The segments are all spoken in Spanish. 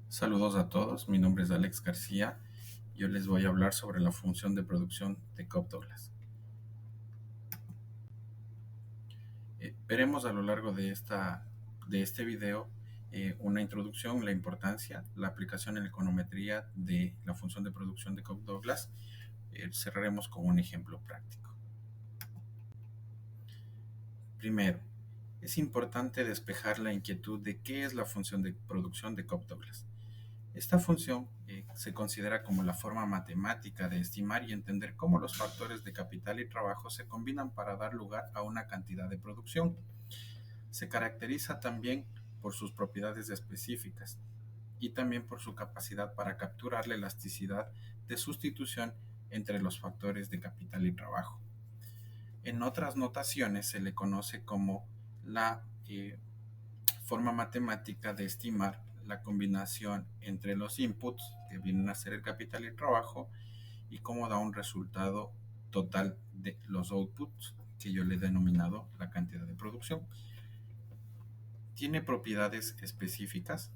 Saludos a todos, mi nombre es Alex García. Yo les voy a hablar sobre la función de producción de Cobb-Douglas. Veremos a lo largo de este video una introducción, la importancia, la aplicación en la econometría de la función de producción de Cobb-Douglas. Cerraremos con un ejemplo práctico. Primero, es importante despejar la inquietud de qué es la función de producción de Cobb-Douglas. Esta función se considera como la forma matemática de estimar y entender cómo los factores de capital y trabajo se combinan para dar lugar a una cantidad de producción. Se caracteriza también por sus propiedades específicas y también por su capacidad para capturar la elasticidad de sustitución entre los factores de capital y trabajo. En otras notaciones se le conoce como la forma matemática de estimar la combinación entre los inputs, que vienen a ser el capital y el trabajo, y cómo da un resultado total de los outputs, que yo le he denominado la cantidad de producción. Tiene propiedades específicas,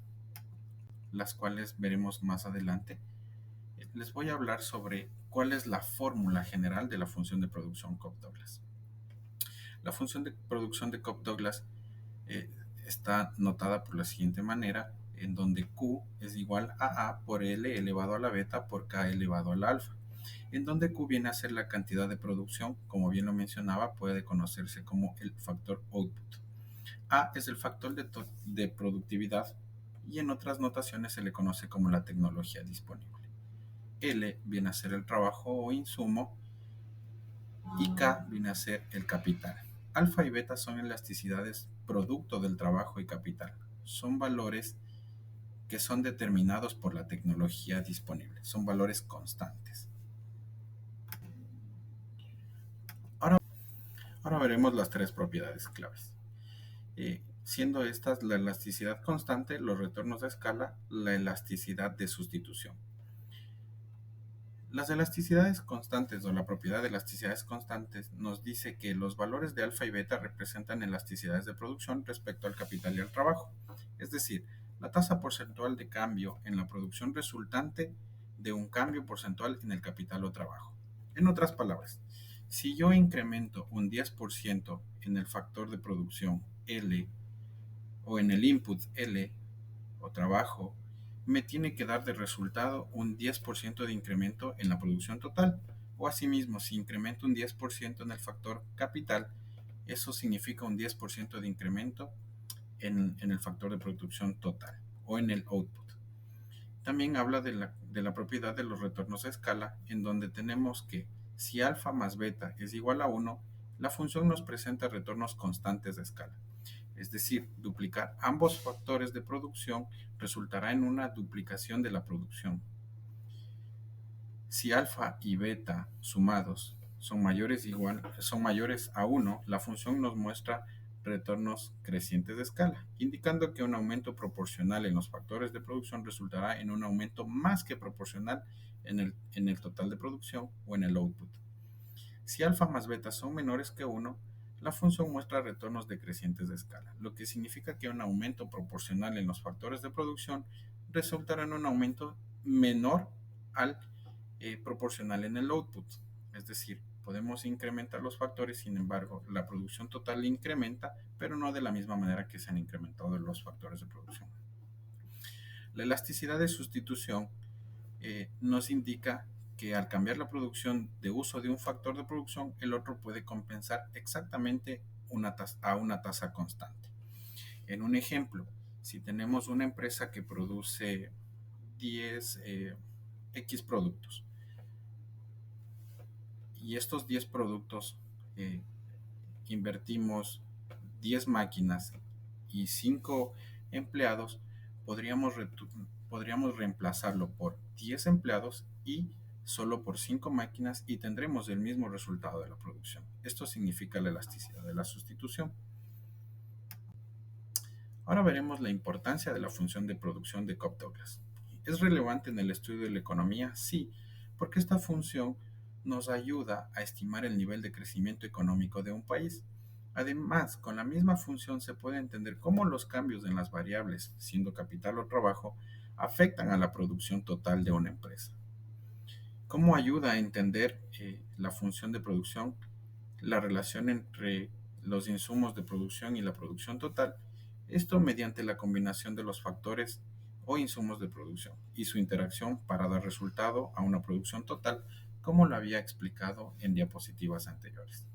las cuales veremos más adelante. Les voy a hablar sobre cuál es la fórmula general de la función de producción Cobb-Douglas. La función de producción de Cobb-Douglas eh, está notada por la siguiente manera, en donde Q es igual a A por L elevado a la beta por K elevado al alfa, en donde Q viene a ser la cantidad de producción, como bien lo mencionaba, puede conocerse como el factor output. A es el factor de productividad y en otras notaciones se le conoce como la tecnología disponible. L viene a ser el trabajo o insumo y K viene a ser el capital. Alfa y beta son elasticidades producto del trabajo y capital. Son valores que son determinados por la tecnología disponible. Son valores constantes. Ahora, ahora veremos las tres propiedades claves. Siendo estas la elasticidad constante, los retornos de escala, la elasticidad de sustitución. Las elasticidades constantes o la propiedad de elasticidades constantes nos dice que los valores de alfa y beta representan elasticidades de producción respecto al capital y al trabajo. Es decir, la tasa porcentual de cambio en la producción resultante de un cambio porcentual en el capital o trabajo. En otras palabras, si yo incremento un 10% en el factor de producción L o en el input L o trabajo, me tiene que dar de resultado un 10% de incremento en la producción total. O asimismo, si incremento un 10% en el factor capital, eso significa un 10% de incremento en el factor de producción total o en el output. También habla de la propiedad de los retornos a escala, en donde tenemos que si alfa más beta es igual a 1, la función nos presenta retornos constantes de escala. Es decir, duplicar ambos factores de producción resultará en una duplicación de la producción. Si alfa y beta sumados son mayores a 1, la función nos muestra retornos crecientes de escala, indicando que un aumento proporcional en los factores de producción resultará en un aumento más que proporcional en el total de producción o en el output. Si alfa más beta son menores que 1, la función muestra retornos decrecientes de escala, lo que significa que un aumento proporcional en los factores de producción resultará en un aumento menor al proporcional en el output. Es decir, podemos incrementar los factores, sin embargo, la producción total incrementa, pero no de la misma manera que se han incrementado los factores de producción. La elasticidad de sustitución nos indica que al cambiar la producción de uso de un factor de producción, el otro puede compensar exactamente a una tasa constante. En un ejemplo, si tenemos una empresa que produce 10 X productos y estos 10 productos eh, invertimos 10 máquinas y 5 empleados, podríamos, podríamos reemplazarlo por 10 empleados y solo por 5 máquinas y tendremos el mismo resultado de la producción. Esto significa la elasticidad de la sustitución. Ahora veremos la importancia de la función de producción de Cobb-Douglas. ¿Es relevante en el estudio de la economía? Sí, porque esta función nos ayuda a estimar el nivel de crecimiento económico de un país. Además, con la misma función se puede entender cómo los cambios en las variables, siendo capital o trabajo, afectan a la producción total de una empresa. ¿Cómo ayuda a entender la función de producción, la relación entre los insumos de producción y la producción total? Esto mediante la combinación de los factores o insumos de producción y su interacción para dar resultado a una producción total, como lo había explicado en diapositivas anteriores.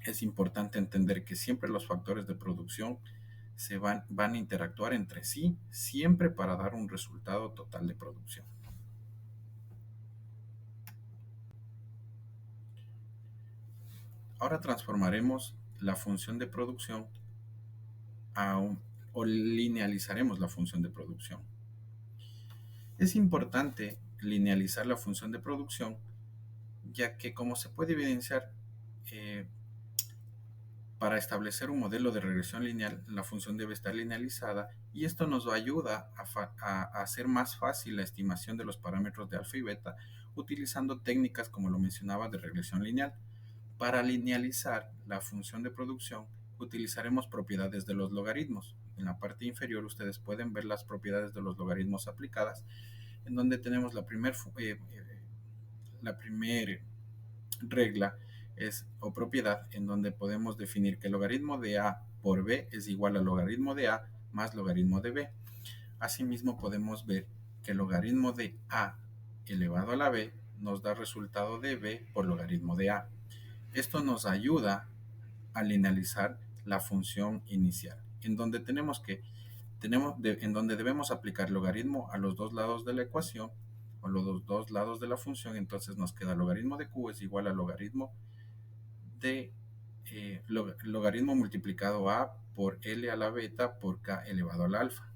Es importante entender que siempre los factores de producción van a interactuar entre sí, siempre para dar un resultado total de producción. Ahora transformaremos la función de producción o linealizaremos la función de producción. Es importante linealizar la función de producción, ya que, como se puede evidenciar, eh, para establecer un modelo de regresión lineal, la función debe estar linealizada, y esto nos ayuda a hacer más fácil la estimación de los parámetros de alfa y beta utilizando técnicas, como lo mencionaba, de regresión lineal. Para linealizar la función de producción utilizaremos propiedades de los logaritmos. En la parte inferior ustedes pueden ver las propiedades de los logaritmos aplicadas, en donde tenemos la primer regla o propiedad, en donde podemos definir que el logaritmo de a por b es igual al logaritmo de a más logaritmo de b. Asimismo podemos ver que el logaritmo de a elevado a la b nos da resultado de b por logaritmo de a. Esto nos ayuda a linealizar la función inicial, en donde en donde debemos aplicar logaritmo a los dos lados de la ecuación o los dos lados de la función. Entonces nos queda logaritmo de q es igual a logaritmo de logaritmo multiplicado a por L a la beta por K elevado a la alfa.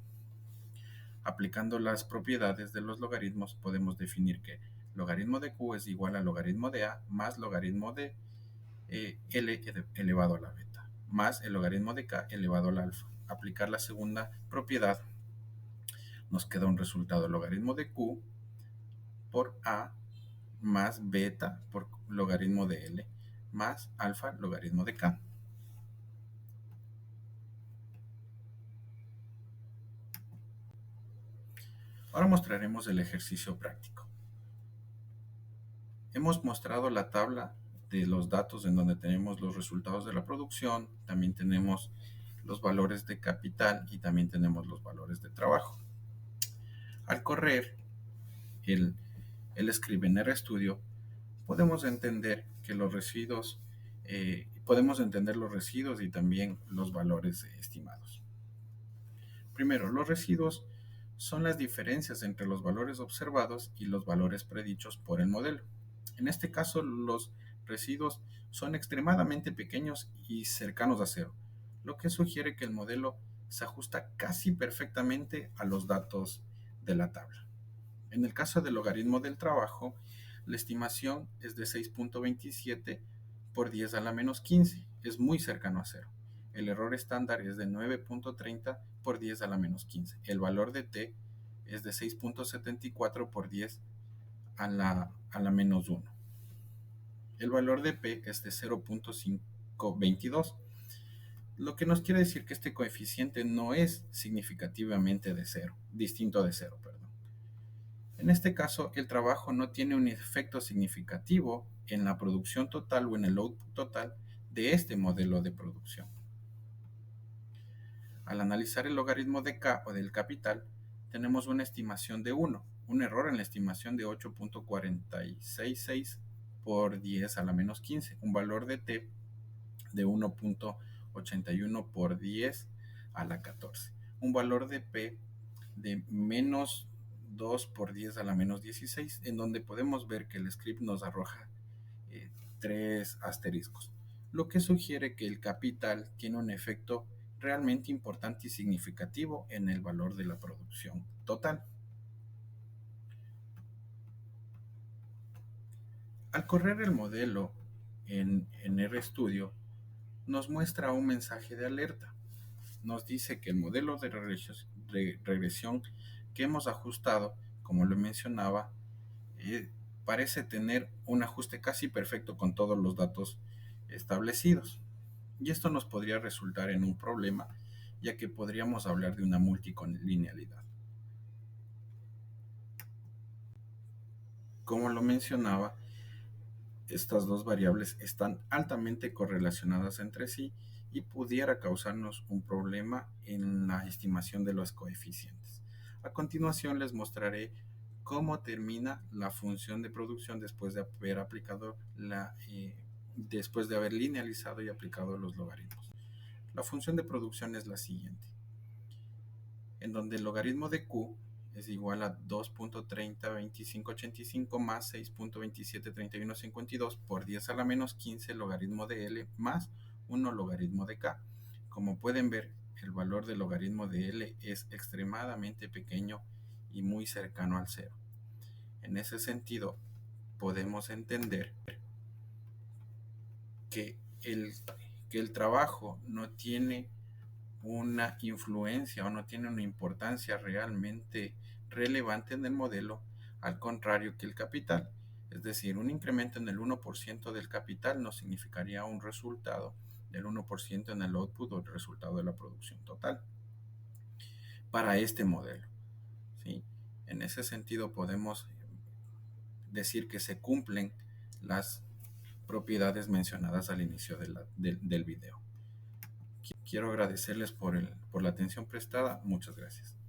Aplicando las propiedades de los logaritmos podemos definir que logaritmo de Q es igual a logaritmo de A más logaritmo de L elevado a la beta más el logaritmo de K elevado a la alfa. Aplicar la segunda propiedad nos queda un resultado logaritmo de Q por A más beta por logaritmo de L más alfa logaritmo de K. Ahora mostraremos el ejercicio práctico. Hemos mostrado la tabla de los datos en donde tenemos los resultados de la producción, también tenemos los valores de capital y también tenemos los valores de trabajo. Al correr el script en RStudio, podemos entender que los residuos, y también los valores estimados. Primero, los residuos son las diferencias entre los valores observados y los valores predichos por el modelo. En este caso, los residuos son extremadamente pequeños y cercanos a cero, lo que sugiere que el modelo se ajusta casi perfectamente a los datos de la tabla. En el caso del logaritmo del trabajo, la estimación es de 6.27 por 10 a la menos 15, es muy cercano a cero. El error estándar es de 9.30 por 10 a la menos 15. El valor de t es de 6.74 por 10 a la menos 1. El valor de p es de 0.522, lo que nos quiere decir que este coeficiente no es significativamente distinto de cero. En este caso, el trabajo no tiene un efecto significativo en la producción total o en el output total de este modelo de producción. Al analizar el logaritmo de K o del capital, tenemos una estimación de 1, un error en la estimación de 8.466 por 10 a la menos 15, un valor de t de 1.81 por 10 a la 14, un valor de p de menos 2 por 10 a la menos 16, en donde podemos ver que el script nos arroja 3 asteriscos, lo que sugiere que el capital tiene un efecto realmente importante y significativo en el valor de la producción total. Al correr el modelo en RStudio, nos muestra un mensaje de alerta. Nos dice que el modelo de regresión que hemos ajustado, como lo mencionaba, parece tener un ajuste casi perfecto con todos los datos establecidos. Y esto nos podría resultar en un problema, ya que podríamos hablar de una multilinealidad. Como lo mencionaba, estas dos variables están altamente correlacionadas entre sí y pudiera causarnos un problema en la estimación de los coeficientes. A continuación les mostraré cómo termina la función de producción después de haber linealizado y aplicado los logaritmos. La función de producción es la siguiente, en donde el logaritmo de Q es igual a 2.302585 más 6.273152 por 10 a la menos 15 logaritmo de L más 1 logaritmo de K. Como pueden ver, el valor del logaritmo de L es extremadamente pequeño y muy cercano al cero. En ese sentido, podemos entender que el trabajo no tiene una influencia o no tiene una importancia realmente relevante en el modelo, al contrario que el capital. Es decir, un incremento en el 1% del capital no significaría un resultado del 1% en el output o el resultado de la producción total para este modelo, ¿sí? En ese sentido podemos decir que se cumplen las propiedades mencionadas al inicio del video. Quiero agradecerles por la atención prestada. Muchas gracias.